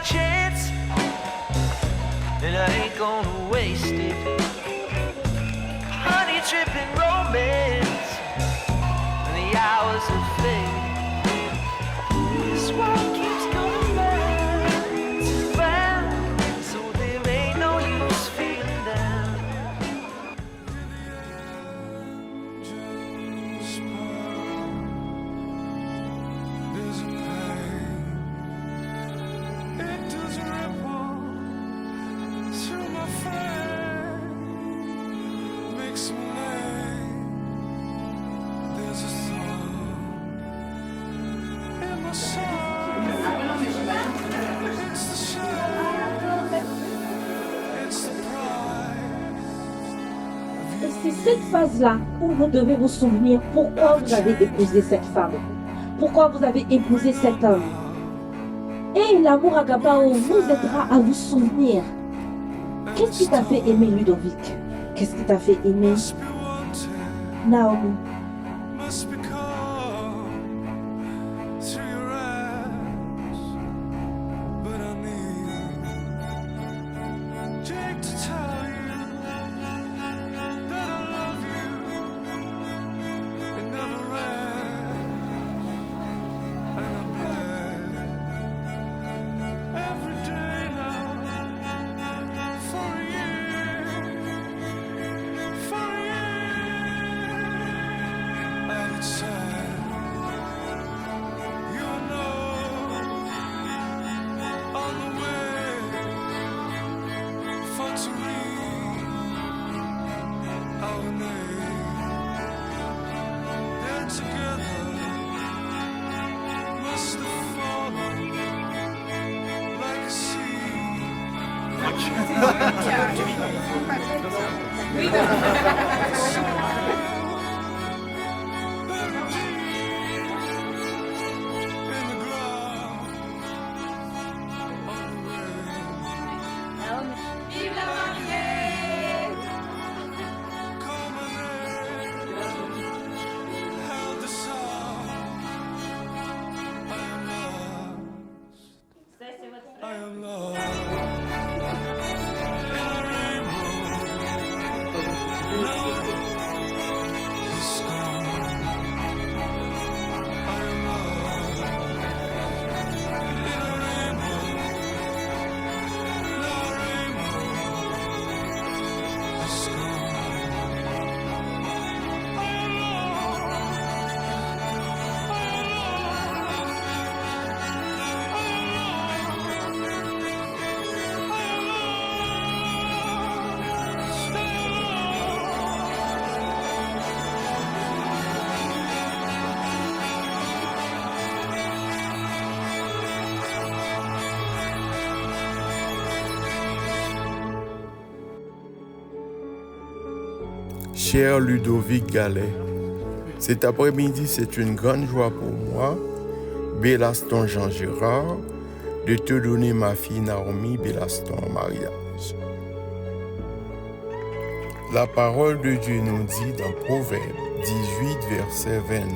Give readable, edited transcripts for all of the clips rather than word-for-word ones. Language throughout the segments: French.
chance, and I ain't gonna waste it. Honey dripping romance, and the hours of fate. This world keeps going round and round, so there ain't no use feeling down. There's a pain, it does ripple through my frame, makes me lame. There's a song in my soul. It's the shame, it's the pride. Et c'est cette phase-là où vous devez vous souvenir pourquoi vous avez épousé cette femme, pourquoi vous avez épousé cet homme. Et l'amour agapao vous aidera à vous souvenir. Qu'est-ce qui t'a fait aimer Ludovic? Qu'est-ce qui t'a fait aimer Must be wanted, Naomi? must be called through your eyes. But I need Jake to tell you that I love you. It never ends, and I'm glad every day now for you, for you. And it's sad, you know, on the way for to read our name. They're together, must have fallen like a seed. Buried deep in the ground, on the way. Vive la mariée! Call my name, held the song. I am lost, I am lost. In a rainbow, no, it's gone. I am lost. In a rainbow, no rainbow, it's gone. I am lost. Cher Ludovic Gallet, cet après-midi, c'est une grande joie pour moi, Bélaston Jean Gérard, de te donner ma fille Naomi Bélaston en mariage. La parole de Dieu nous dit dans Proverbe 18, verset 22,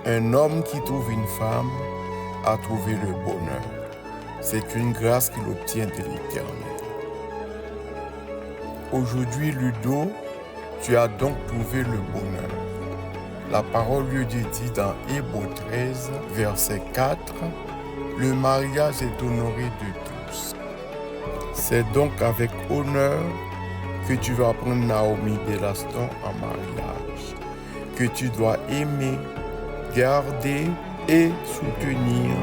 « Un homme qui trouve une femme a trouvé le bonheur. C'est une grâce qu'il obtient de l'Éternel. » Aujourd'hui, Ludo, tu as donc trouvé le bonheur. La parole de Dieu dit dans Hébreux 13, verset 4, « Le mariage est honoré de tous. » C'est donc avec honneur que tu vas prendre Naomi Bélaston en mariage, que tu dois aimer, garder et soutenir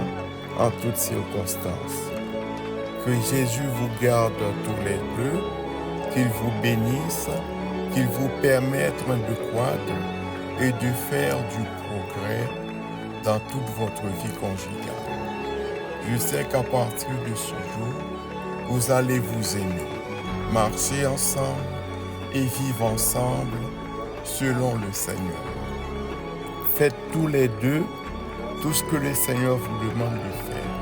en toutes circonstances. Que Jésus vous garde tous les deux, qu'il vous bénisse, qu'il vous permette de croître et de faire du progrès dans toute votre vie conjugale. Je sais qu'à partir de ce jour, vous allez vous aimer, marcher ensemble et vivre ensemble selon le Seigneur. Faites tous les deux tout ce que le Seigneur vous demande de faire,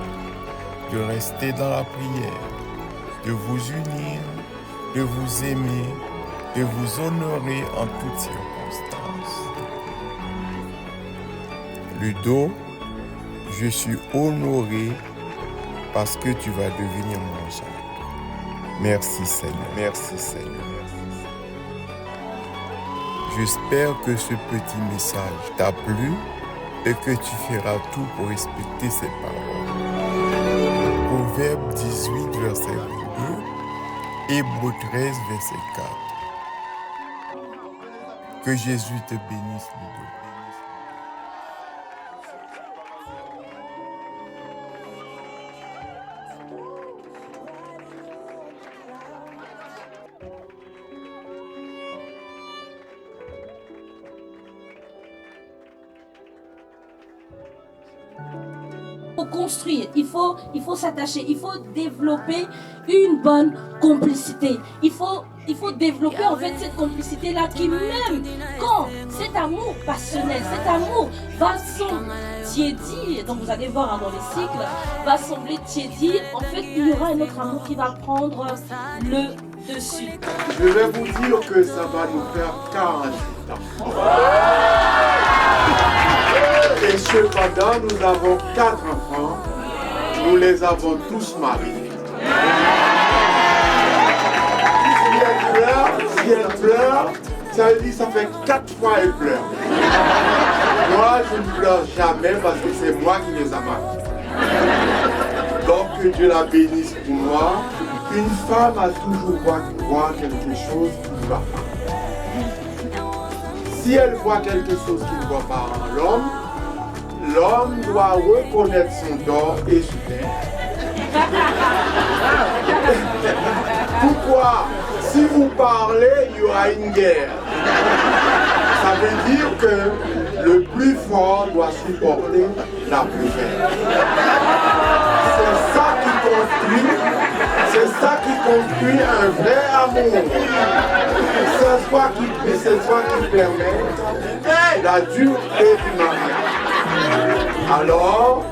de rester dans la prière, de vous unir, de vous aimer, de vous honorer en toutes circonstances. Ludo, je suis honoré parce que tu vas devenir mon sang. Merci Seigneur, merci Seigneur. J'espère que ce petit message t'a plu et que tu feras tout pour respecter ces paroles. Proverbe 18, verset 2, Hébreux 13, verset 4. Que Jésus te bénisse, Ludo. Construire, il faut s'attacher, il faut développer une bonne complicité. Il faut développer en fait cette complicité-là qui même quand cet amour passionnel, cet amour va tiédir, donc vous allez voir dans les cycles, va sembler tiédir, en fait il y aura un autre amour qui va prendre le dessus. Je vais vous dire que ça va nous faire 48 ans. Et cependant, nous avons 4 enfants. Nous les avons tous mariés. Si elle pleure, ça veut dire que ça fait 4 fois qu'elle pleure. Moi, je ne pleure jamais parce que c'est moi qui les ai mariés. Donc, que Dieu la bénisse pour moi. Une femme a toujours voir quelque chose qui ne va pas. Si elle voit quelque chose qui ne va pas en l'homme, l'homme doit reconnaître son tort et se taire. Pourquoi? Si vous parlez, il y aura une guerre. Ça veut dire que le plus fort doit supporter la plus faible. C'est ça qui construit un vrai amour. C'est ça qui permet la dureté du mariage. Alors,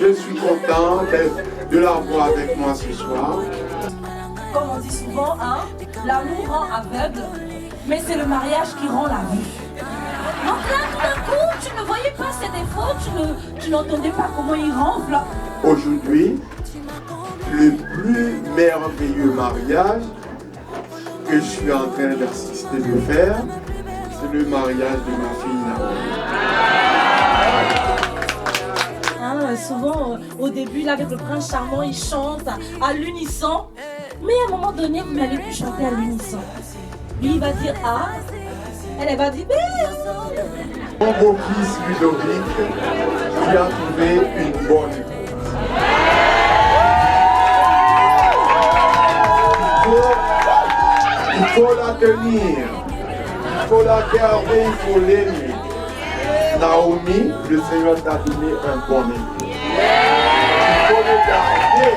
je suis content de l'avoir avec moi ce soir. Comme on dit souvent, l'amour rend aveugle, mais c'est le mariage qui rend la vue. Donc là, tout d'un coup, tu ne voyais pas ses défauts, tu n'entendais pas comment il ronfle. Aujourd'hui, le plus merveilleux mariage que je suis en train d'assister de faire, c'est le mariage de ma fille Naomi. Souvent, au début, là, avec le prince charmant, ils chantent à l'unisson. Mais à un moment donné, vous n'allez plus chanter à l'unisson. Lui, il va dire A, elle va dire B. Mon beau-fils Ludovic, qui a trouvé une bonne épouse. Il faut la tenir, il faut la garder, il faut l'aimer. Naomi, le Seigneur t'a donné un bon époux. Il faut le garder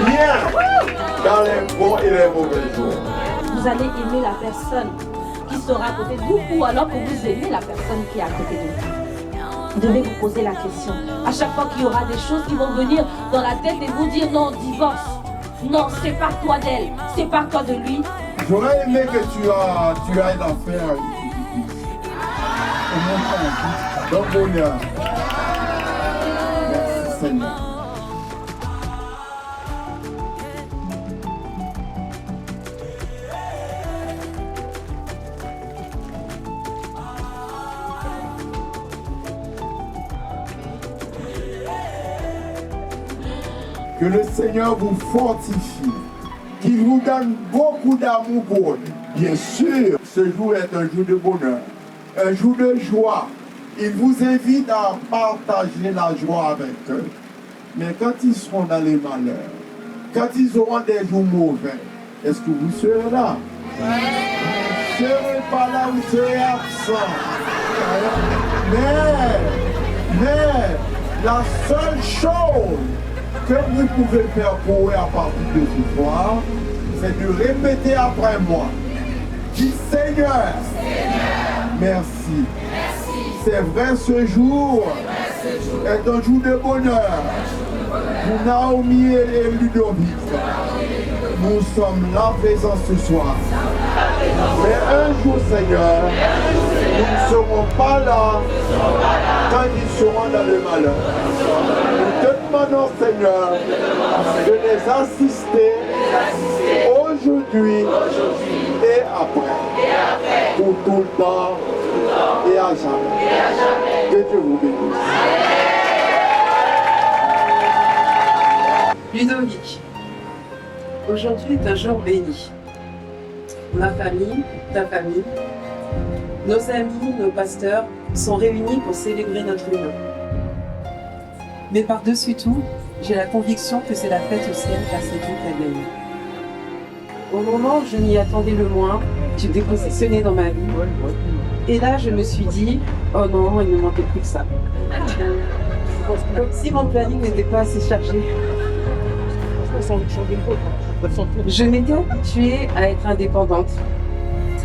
bien dans les bons et les mauvais jours. Vous allez aimer la personne qui sera à côté de vous ou alors que vous aimez la personne qui est à côté de vous. Vous devez vous poser la question. À chaque fois qu'il y aura des choses qui vont venir dans la tête et vous dire non, divorce. Non, sépare-toi d'elle, sépare-toi de lui. J'aurais aimé que tu ailles en faire un bonheur. Merci Seigneur. Que le Seigneur vous fortifie, qu'il vous donne beaucoup d'amour pour lui. Bien sûr, ce jour est un jour de bonheur, un jour de joie. Il vous invite à partager la joie avec eux. Mais quand ils seront dans les malheurs, quand ils auront des jours mauvais, est-ce que vous serez là? Vous ne serez pas là, vous serez absent. Mais la seule chose que vous pouvez faire pour eux à partir de ce soir, c'est de répéter après moi. Dis Seigneur, merci. C'est vrai, ce jour est un jour de bonheur pour Naomi et Ludovic. Nous sommes là présents ce soir. Mais un jour, Seigneur, nous ne serons pas là quand ils seront dans le malheur. Nous te demandons, Seigneur, de les assister aujourd'hui et après, pour tout le temps et à jamais. Que Dieu vous bénisse. Ludovic, aujourd'hui est un jour béni. Ma famille, ta famille, nos amis, nos pasteurs sont réunis pour célébrer notre union. Mais par-dessus tout, j'ai la conviction que c'est la fête au ciel car c'est Dieu qui a gagné. Au moment où je m'y attendais le moins, tu t'es positionné dans ma vie. Et là, je me suis dit, oh non, il ne manquait plus que ça. Comme si mon planning n'était pas assez chargé. Je m'étais habituée à être indépendante,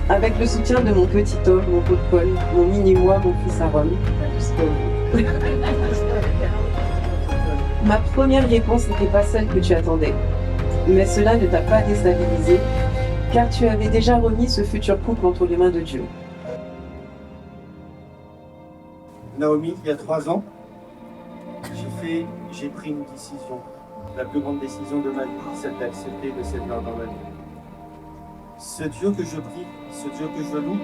avec le soutien de mon petit homme, mon pot de Paul, mon mini-moi, mon fils Aaron. Ma première réponse n'était pas celle que tu attendais, mais cela ne t'a pas déstabilisé, car tu avais déjà remis ce futur couple entre les mains de Dieu. Naomi, il y a 3 ans, j'ai pris une décision, la plus grande décision de ma vie, c'est d'accepter de servir dans ma vie. Ce Dieu que je prie, ce Dieu que je loue,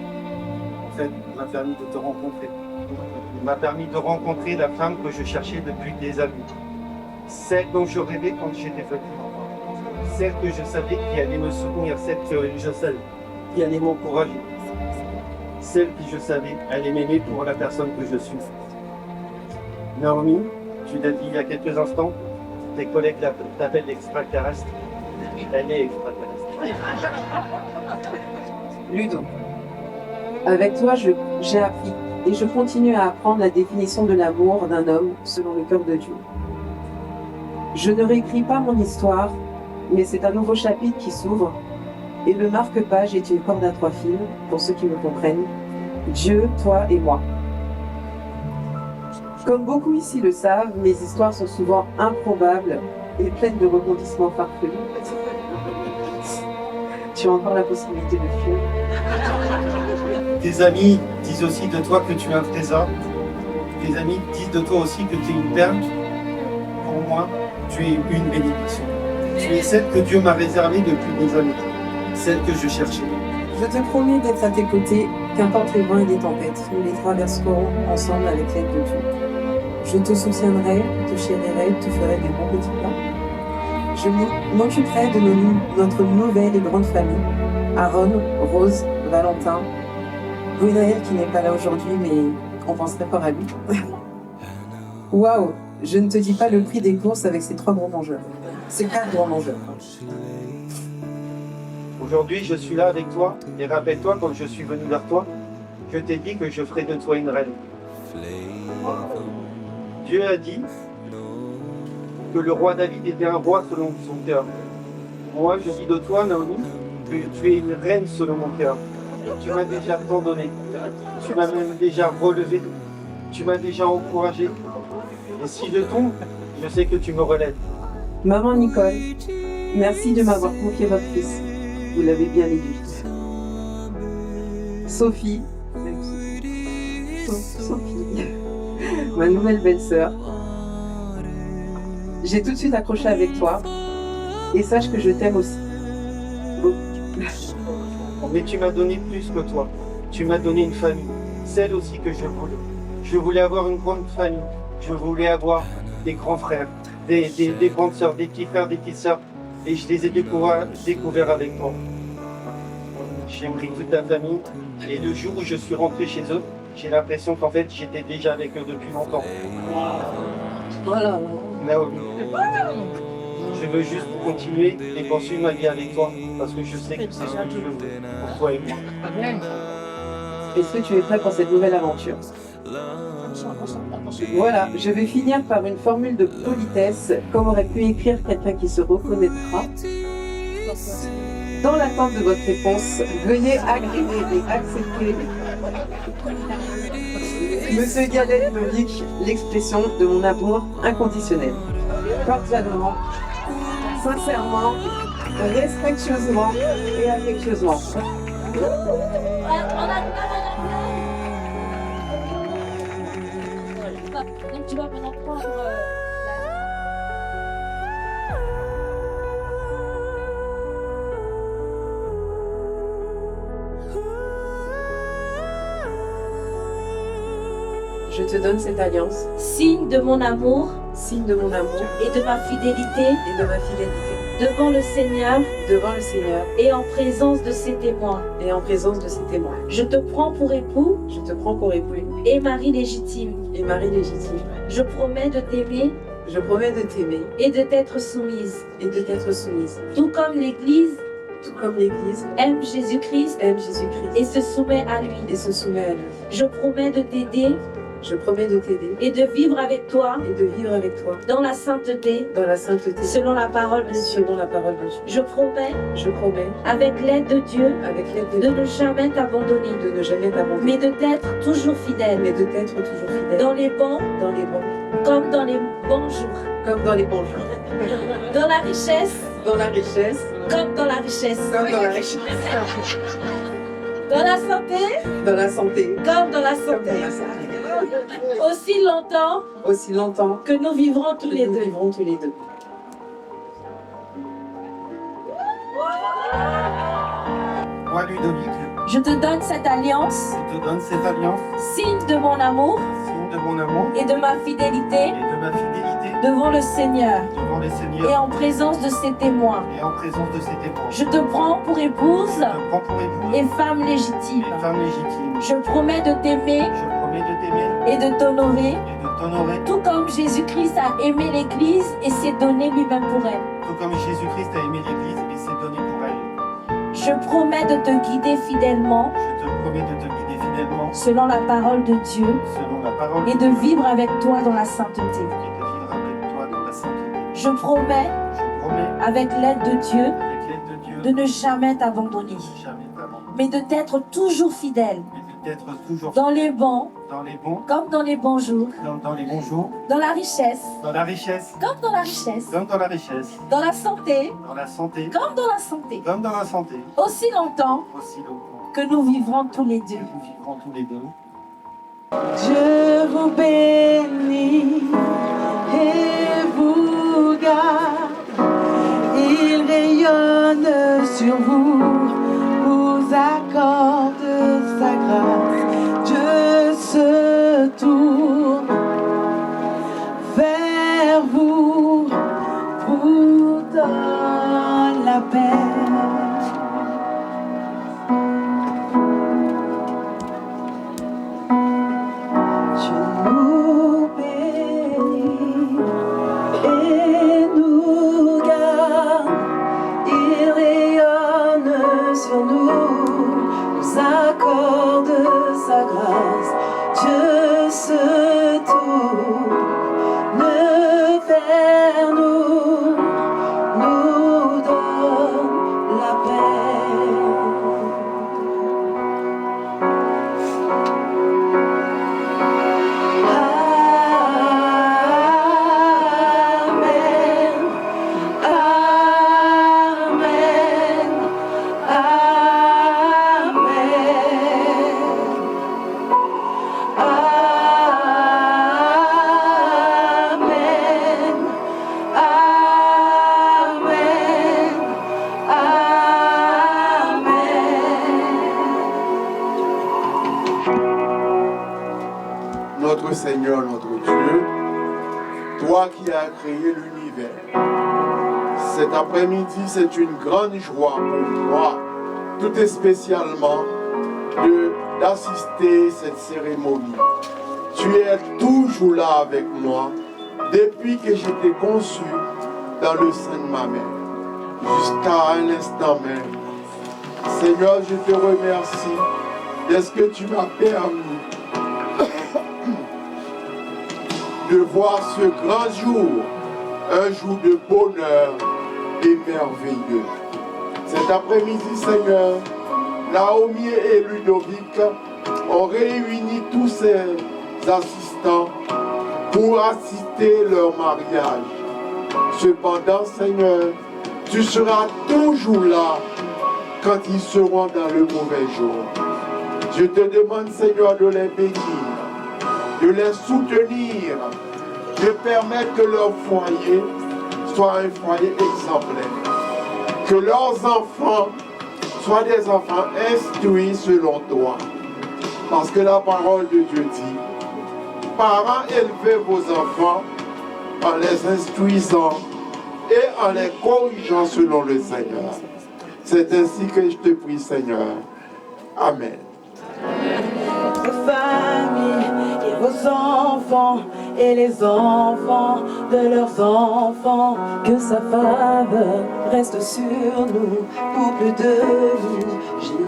en fait, m'a permis de te rencontrer. Il m'a permis de rencontrer la femme que je cherchais depuis des années. Celle dont je rêvais quand j'étais petit. Celle que je savais qui allait me soutenir, celle que je savais qui allait m'encourager. Celle qui je savais allait m'aimer pour la personne que je suis. Naomi, tu l'as dit il y a quelques instants, tes collègues t'appellent l'extraterrestre. Elle est extraterrestre. Ludo, avec toi, j'ai appris et je continue à apprendre la définition de l'amour d'un homme selon le cœur de Dieu. Je ne réécris pas mon histoire, mais c'est un nouveau chapitre qui s'ouvre et le marque-page est une corde à 3 fils, pour ceux qui me comprennent. Dieu, toi et moi. Comme beaucoup ici le savent, mes histoires sont souvent improbables et pleines de rebondissements farfelus. Tu as encore la possibilité de fuir. Tes amis disent aussi de toi que tu es un trésor. Tes amis disent de toi aussi que tu es une perle. Pour moi, tu es une bénédiction. Tu es celle que Dieu m'a réservée depuis des années. Celle que je cherchais. Je te promets d'être à tes côtés, qu'importe les vents et les tempêtes, nous les traverserons ensemble avec l'aide de Dieu. Je te soutiendrai, te chérirai, te ferai des bons petits plats. Je m'occuperai de notre nouvelle et grande famille. Aaron, Rose, Valentin, Gwenaël qui n'est pas là aujourd'hui, mais on penserait fort à lui. Waouh, je ne te dis pas le prix des courses avec ces 3 gros mangeurs. Ces 4 gros mangeurs. Aujourd'hui, je suis là avec toi, et rappelle-toi, quand je suis venu vers toi, je t'ai dit que je ferai de toi une reine. Dieu a dit que le roi David était un roi selon son cœur. Moi, je dis de toi, Naomi, que tu es une reine selon mon cœur. Tu m'as déjà tant donné. Tu m'as même déjà relevé. Tu m'as déjà encouragé. Et si je tombe, je sais que tu me relèves. Maman Nicole, merci de m'avoir confié votre fils. Vous l'avez bien éduqué. Sophie, ma nouvelle belle-sœur, j'ai tout de suite accroché avec toi et sache que je t'aime aussi. Mais tu m'as donné plus que toi. Tu m'as donné une famille, celle aussi que je voulais. Je voulais avoir une grande famille. Je voulais avoir des grands frères, des grandes sœurs, des petits frères, des petites sœurs. Et je les ai découverts avec toi. J'ai pris toute ta famille et le jour où je suis rentré chez eux, j'ai l'impression qu'en fait j'étais déjà avec eux depuis longtemps. Voilà. Naomi, je veux juste continuer et poursuivre ma vie avec toi parce que je sais que c'est ce que je veux pour toi et moi. Est-ce que tu es prêt pour cette nouvelle aventure? Voilà, je vais finir par une formule de politesse, comme aurait pu écrire quelqu'un qui se reconnaîtra. Dans l'attente de votre réponse, veuillez agréer et accepter, Monsieur Galet Ludovic, l'expression de mon amour inconditionnel. Cordialement, sincèrement, respectueusement et affectueusement. Tu vas maintenant prendre Je te donne cette alliance, signe de mon amour signe de mon amour et de ma fidélité et de ma fidélité devant le Seigneur devant le Seigneur et en présence de ses témoins. et en présence de ses témoins. Je te prends pour époux Je te prends pour époux et mari légitime. et mari légitime. Je promets de t'aimer Je promets de t'aimer et de t'être soumise, et de t'être soumise, tout comme l'Église tout comme l'Église aime Jésus-Christ aime Jésus-Christ et se soumet à lui. et se soumet à lui. Je promets de t'aider Je promets de t'aider et de vivre avec toi et de vivre avec toi dans la sainteté dans la sainteté selon la parole de Dieu. selon la parole de Dieu. Je promets, Je promets, avec l'aide de Dieu, avec l'aide de de Dieu, ne jamais t'abandonner, de ne jamais t'abandonner, mais de t'être toujours fidèle mais de t'être toujours fidèle dans les bons dans les bons comme dans les bons jours, comme dans les bons jours, dans la richesse dans la richesse comme dans la richesse, comme dans la richesse, dans la santé dans la santé comme dans la comme santé, dans la santé. aussi longtemps Aussi longtemps que nous vivrons tous que les nous deux. vivrons tous les deux. Moi, Ludovic, Je te donne cette alliance, je te donne cette alliance, signe de mon amour signe de mon amour et de ma fidélité et de ma fidélité devant le Seigneur devant les et seigneurs en présence de ses témoins. et en présence de ses témoins. Je te prends pour épouse Je te prends pour épouse et femme légitime. et femme légitime. Je promets de t'aimer Je promets de t'aimer et de t'honorer, et de t'honorer, tout comme Jésus-Christ a aimé l'Église et s'est donné lui-même pour elle. tout comme Jésus-Christ a aimé l'Église et s'est donné pour elle. Je promets de te guider fidèlement Je te promets de te guider fidèlement selon la parole de Dieu selon la parole et de vivre avec toi dans la sainteté. et de vivre avec toi dans la sainteté. Je promets, Je promets, avec l'aide de Dieu, avec l'aide de Dieu, de ne jamais t'abandonner, de jamais t'abandonner, mais de t'être toujours fidèle mais d'être toujours dans les bons dans les bons, comme dans les bons jours, dans les bons jours, dans la richesse dans la richesse, comme dans la richesse, comme dans la richesse, dans la santé dans la santé, comme dans la santé, comme dans la santé, aussi longtemps aussi longtemps que nous vivrons tous les deux. que nous vivrons tous les deux. Je vous bénis et vous garde. Il rayonne sur vous, vous accorde sa grâce. Dieu se tourne vers vous, vous donne la paix. Je nous bénis et nous garde. Il rayonne sur nous, nous accorde sa grâce. Dieu se tourne vers nous, nous donne la paix. Notre Seigneur, notre Dieu, toi qui as créé l'univers, cet après-midi, c'est une grande joie pour moi, tout spécialement, d'assister cette cérémonie. Tu es toujours là avec moi, depuis que j'étais conçu dans le sein de ma mère, jusqu'à un instant même. Seigneur, je te remercie de ce que tu m'as permis de voir ce grand jour, un jour de bonheur et merveilleux. Cet après-midi, Seigneur, Naomi et Ludovic ont réuni tous ces assistants pour assister leur mariage. Cependant, Seigneur, tu seras toujours là quand ils seront dans le mauvais jour. Je te demande, Seigneur, de les bénir, de les soutenir, de permettre que leur foyer soit un foyer exemplaire. Que leurs enfants soient des enfants instruits selon toi. Parce que la parole de Dieu dit parents, élevez vos enfants en les instruisant et en les corrigeant selon le Seigneur. C'est ainsi que je te prie, Seigneur. Amen. Votre famille et vos enfants et les enfants de leurs enfants, que sa faveur reste sur nous pour plus de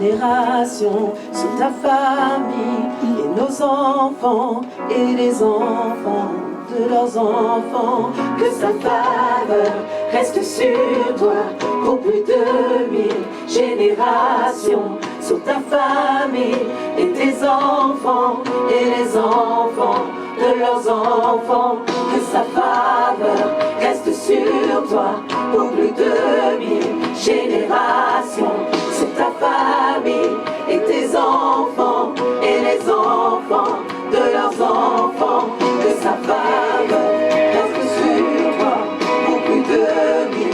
1000 générations, sur ta famille et nos enfants et les enfants de leurs enfants, que sa faveur reste sur toi pour plus de 1000 générations, sur ta famille et tes enfants et les enfants de leurs enfants, que sa faveur reste sur toi pour plus de 1000 générations, sur ta famille et tes enfants et les enfants de leurs enfants, que sa faveur reste sur toi pour plus de 1000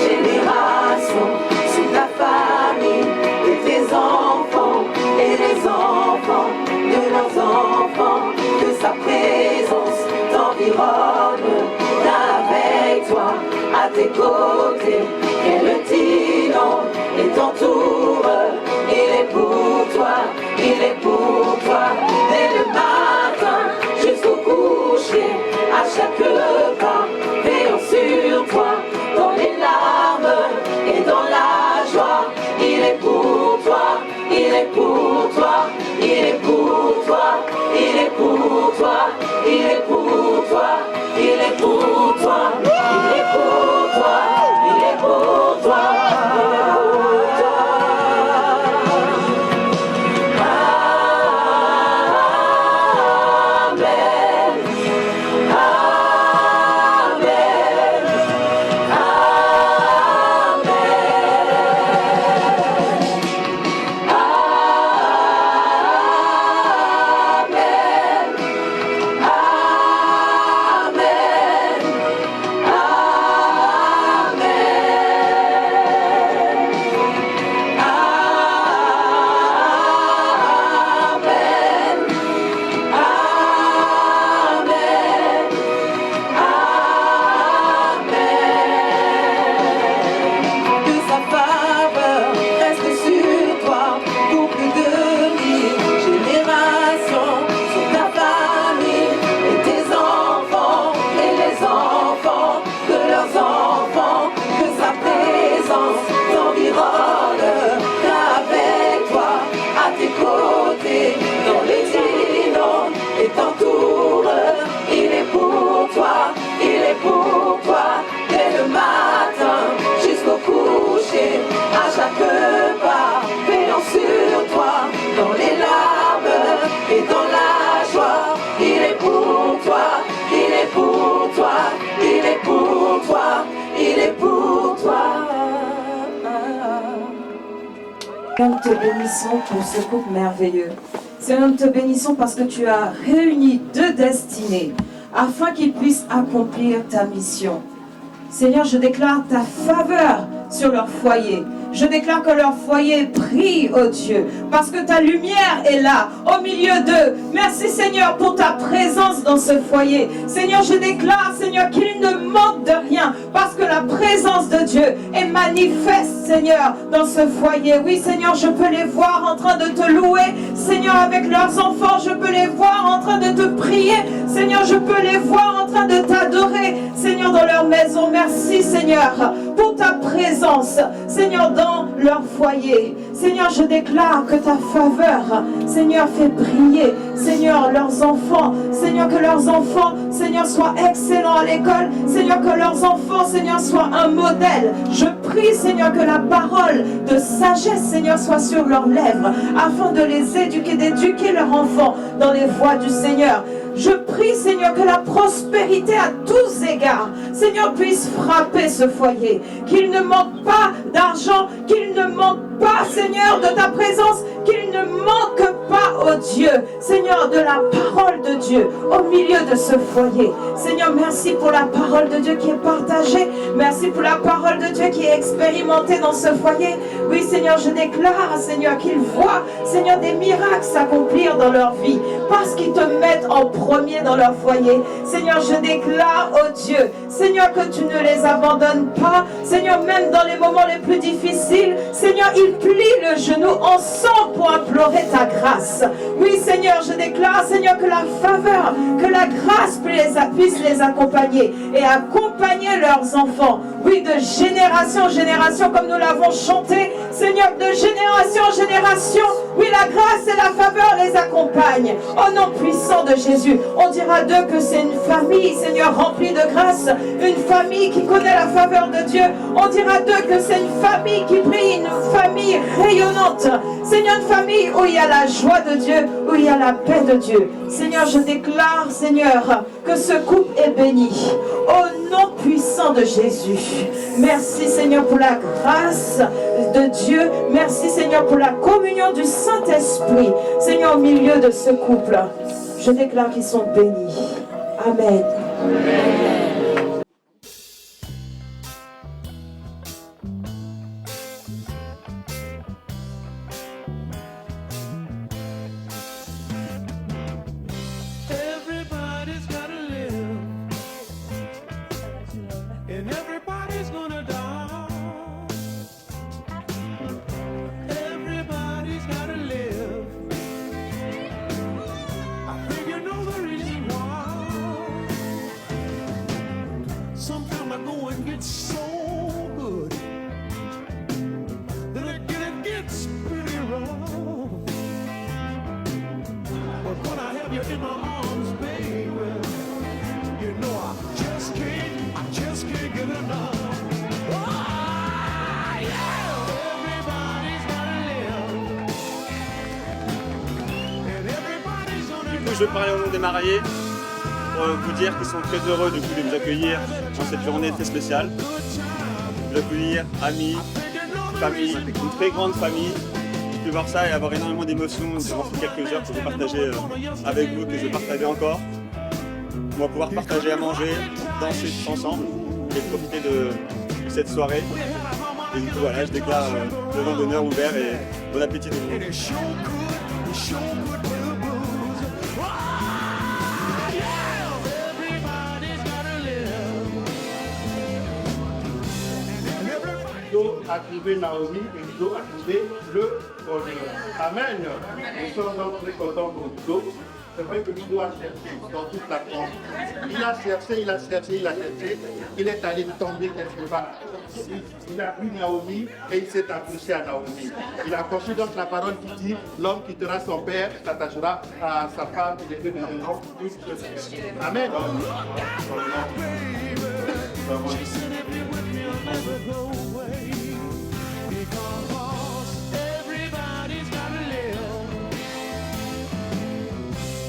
générations, sur ta famille et tes enfants et les enfants de leurs enfants, que sa présence t'environne avec toi, à tes côtés, qu'elle t'inonde et t'entoure. Il est pour toi, il est pour toi, dès le matin jusqu'au coucher, à chaque pas, veillant sur toi, dans les larmes et dans la joie. Il est pour toi, il est pour toi, il est pour toi, il est pour toi, il est pour toi, il est pour toi, il est pour toi, il est pour toi, il est pour toi. Seigneur, nous te bénissons pour ce couple merveilleux. Seigneur, nous te bénissons parce que tu as réuni deux destinées afin qu'ils puissent accomplir ta mission. Seigneur, je déclare ta faveur sur leur foyer. Je déclare que leur foyer brille, oh Dieu, parce que ta lumière est là, au milieu d'eux. Merci Seigneur pour ta présence dans ce foyer. Seigneur, je déclare, Seigneur, qu'il ne manque de rien, parce que la présence de Dieu est manifeste, Seigneur, dans ce foyer. Oui, Seigneur, je peux les voir en train de te louer. Seigneur, avec leurs enfants, je peux les voir en train de te prier. Seigneur, je peux les voir en train de t'adorer, Seigneur, dans leur maison. Merci, Seigneur, pour ta présence, Seigneur, dans leur foyer. Seigneur, je déclare que ta faveur, Seigneur, fait briller, Seigneur, leurs enfants. Seigneur, que leurs enfants, Seigneur, soient excellents à l'école. Seigneur, que leurs enfants, Seigneur, soient un modèle. Je prie, Seigneur, que la parole de sagesse, Seigneur, soit sur leurs lèvres, afin de les éduquer, d'éduquer leurs enfants dans les voies du Seigneur. Je prie, Seigneur, que la prospérité à tous égards, Seigneur, puisse frapper ce foyer. Qu'il ne manque pas d'argent, qu'il ne manque pas, Seigneur, de ta présence, qu'ils ne manquent pas, oh Dieu, Seigneur, de la parole de Dieu au milieu de ce foyer. Seigneur, merci pour la parole de Dieu qui est partagée. Merci pour la parole de Dieu qui est expérimentée dans ce foyer. Oui, Seigneur, je déclare, Seigneur, qu'ils voient, Seigneur, des miracles s'accomplir dans leur vie parce qu'ils te mettent en premier dans leur foyer. Seigneur, je déclare, oh Dieu, Seigneur, que tu ne les abandonnes pas. Seigneur, même dans les moments les plus difficiles, Seigneur, ils plient le genou ensemble pour implorer ta grâce. Oui, Seigneur, je déclare, Seigneur, que la faveur, que la grâce puisse les accompagner et accompagner leurs enfants. Oui, de génération en génération, comme nous l'avons chanté, Seigneur, de génération en génération, oui, la grâce et la faveur les accompagnent. Au nom puissant de Jésus, on dira d'eux que c'est une famille, Seigneur, remplie de grâce, une famille qui connaît la faveur de Dieu. On dira d'eux que c'est une famille qui brille, une famille rayonnante. Seigneur, une famille où il y a la joie de Dieu, où il y a la paix de Dieu. Seigneur, je déclare, Seigneur, que ce couple est béni. Au nom puissant de Jésus. Merci, Seigneur, pour la grâce de Dieu. Merci, Seigneur, pour la communion du Saint-Esprit. Seigneur, au milieu de ce couple, je déclare qu'ils sont bénis. Amen. Everybody's gotta live, and everybody's gonna die. Everybody's gotta live. I think you know the reason why. Sometimes I go and get so good that it gets pretty rough. But when I have you in my arms, baby, you know I just can't get enough. Oh, yeah. Everybody's gotta live, and everybody's gonna Du coup, je veux parler au nom des mariés pour vous dire qu'ils sont très heureux du coup, de nous accueillir dans cette journée très spéciale. De nous accueillir, amis, famille, une très grande famille. De voir ça et avoir énormément d'émotions, d'avoir fait quelques heures que je vais partager avec vous, que je vais partager encore. On va pouvoir partager à manger, danser tous ensemble et profiter de cette soirée. Et du coup voilà, je déclare le vin d'honneur ouvert et bon appétit tout le monde. Ludo a trouvé Naomi et Ludo a trouvé le bonheur. Amen. Nous sommes donc très contents pour Ludo. C'est vrai que Ludo a cherché dans toute la France. Il a cherché, il a cherché, il a cherché. Il est allé tomber quelque part. Il a vu Naomi et il s'est accroché à Naomi. Il a conçu donc la parole qui dit l'homme quittera son père, s'attachera à sa femme et les deux deviendront une seule chair. Amen. everybody's gotta live,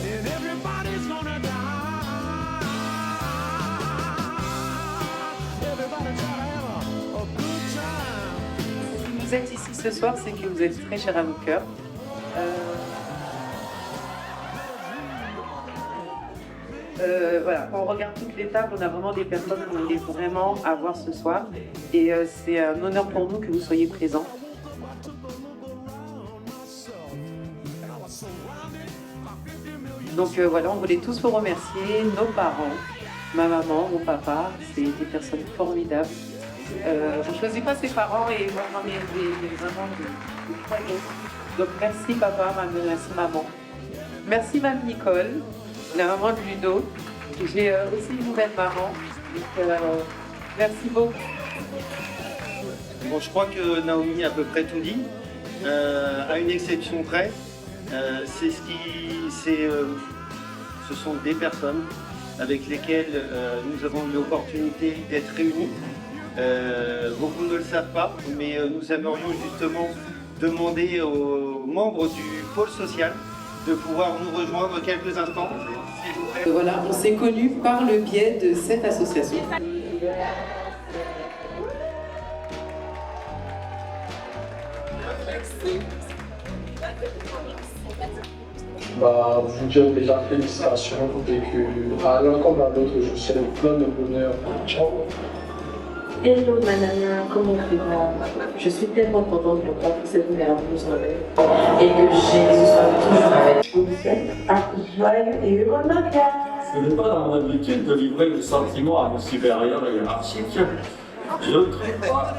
and everybody's gonna die. Everybody's gotta have a good time. Si vous êtes ici ce soir, c'est que vous êtes très chers à mon cœur. Voilà, quand on regarde toutes les tables, on a vraiment des personnes qu'on voulait vraiment avoir ce soir. Et c'est un honneur pour nous que vous soyez présents. Donc voilà, on voulait tous vous remercier, nos parents, ma maman, mon papa, c'est des personnes formidables. Je ne choisis pas ses parents et moi j'en ai vraiment des croyants. Donc merci papa, merci maman. Merci Mme Nicole, la maman de Ludo. J'ai aussi une nouvelle maman. Donc, merci beaucoup. Bon, je crois que Naomi a à peu près tout dit, à une exception près. Ce sont des personnes avec lesquelles nous avons eu l'opportunité d'être réunis. Beaucoup ne le savent pas, mais nous aimerions justement demander aux membres du pôle social de pouvoir nous rejoindre quelques instants, s'il vous plaît. Voilà, on s'est connus par le biais de cette association. Bah, vous dire déjà félicitations et que à l'un comme à l'autre, je souhaite plein de bonheur. Ciao. Hello Manana, comment vas-tu? Je suis tellement contente de voir cette merveilleuse nouvelle et que Jésus soit toujours avec vous. Un joyeux et heureux mariage. Ce n'est pas dans mon habitude de livrer le sentiment à nos supérieurs hiérarchiques. Je ne trouve pas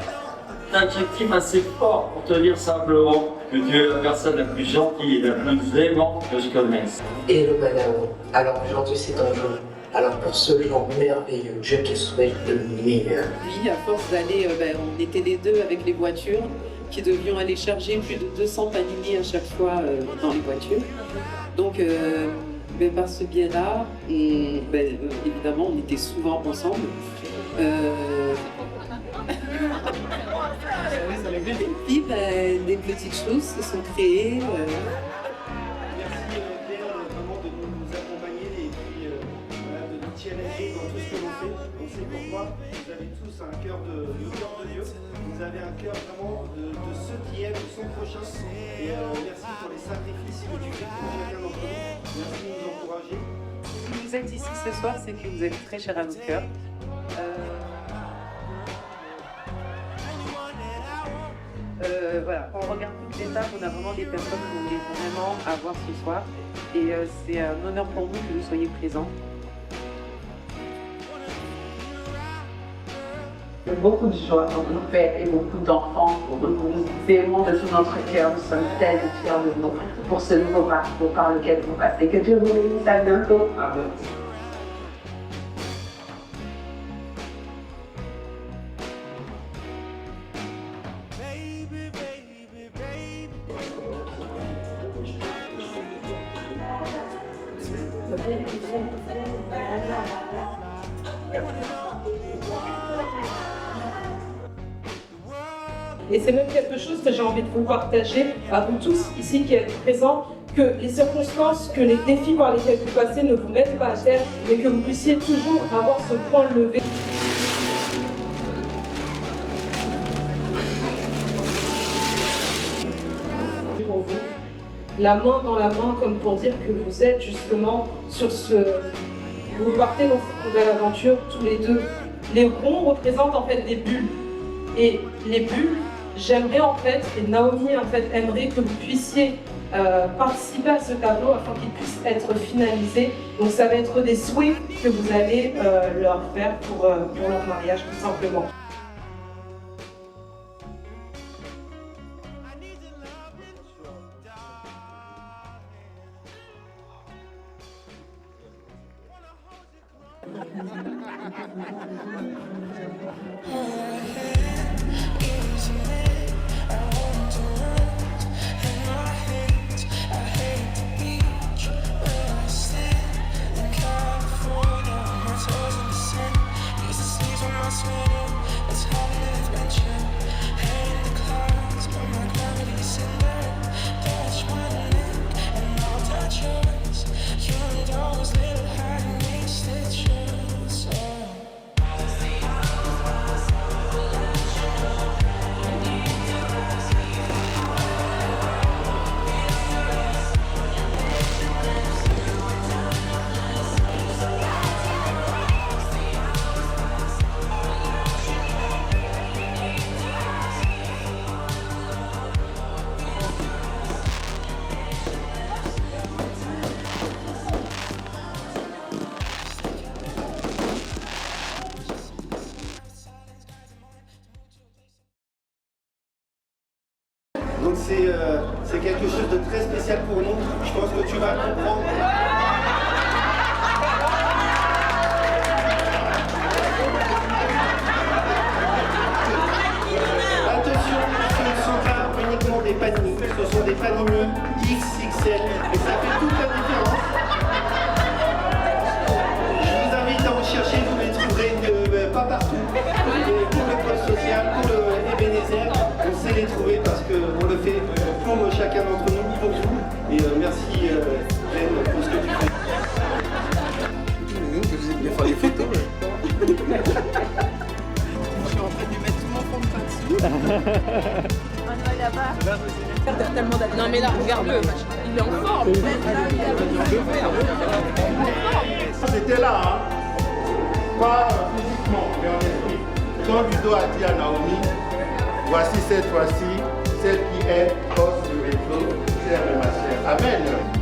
d'adjectif assez fort pour te dire simplement que tu es la personne la plus gentille et la plus aimante que je connaisse. Hello madame, alors aujourd'hui c'est ton jour. Alors pour ce jour merveilleux, je te souhaite le meilleur. Oui, à force d'aller, on était les deux avec les voitures qui devions aller charger plus de 200 panini à chaque fois dans les voitures. Donc par ce biais-là, évidemment on était souvent ensemble. Et puis des petites choses se sont créées. Merci Claire vraiment de nous accompagner et puis de nous challenger dans tout ce que l'on fait. On sait pourquoi. Vous avez tous un cœur de Dieu. Vous avez un cœur vraiment de ceux qui aiment son prochain. Et merci pour les sacrifices que tu fais pour chacun d'entre nous. Merci de nous encourager. Si vous êtes ici ce soir, c'est que vous êtes très chers à nos cœurs. Voilà, on regarde toutes les tables, on a vraiment des personnes qu'on voulait vraiment avoir ce soir. Et c'est un honneur pour nous que vous soyez présents. Beaucoup de joie dans nos fêtes et beaucoup d'enfants. Nous vous aimons de tout notre cœur. Nous sommes tellement fiers de vous pour ce nouveau parcours par lequel vous passez. Que Dieu vous bénisse, à bientôt. Amen. Et c'est même quelque chose que j'ai envie de vous partager à vous tous ici qui êtes présents, que les circonstances, que les défis par lesquels vous passez ne vous mettent pas à terre, mais que vous puissiez toujours avoir ce point levé. Pour vous, la main dans la main, comme pour dire que vous êtes justement sur ce... Vous partez dans cette nouvelle aventure tous les deux. Les ronds représentent en fait des bulles. Et les bulles, j'aimerais en fait, et Naomi en fait aimerait que vous puissiez participer à ce tableau afin qu'il puisse être finalisé. Donc ça va être des souhaits que vous allez leur faire pour leur mariage tout simplement. Donc c'est quelque chose de très spécial pour nous. Je pense que tu vas comprendre. Attention, ce ne sont pas uniquement des panini, ce sont des panini XXL et ça fait toute la différence. Je vous invite à en chercher, vous les trouverez pas partout. Pour le pôle social, pour le Ebenezer, on sait les trouver parce qu'on le fait pour chacun d'entre nous, pour vous. Et merci Glenn pour ce que tu fais. Il va faire les photos. Je suis en train de lui mettre tout mon fond de teint dessus. On va là-bas. Non mais là, regarde-le, il est en forme. C'était là, hein. Pas physiquement, mais en esprit. Quand Ludo a dit à Naomi, voici cette fois-ci, celle qui est os de réseau, sœur de ma sœur. Amen.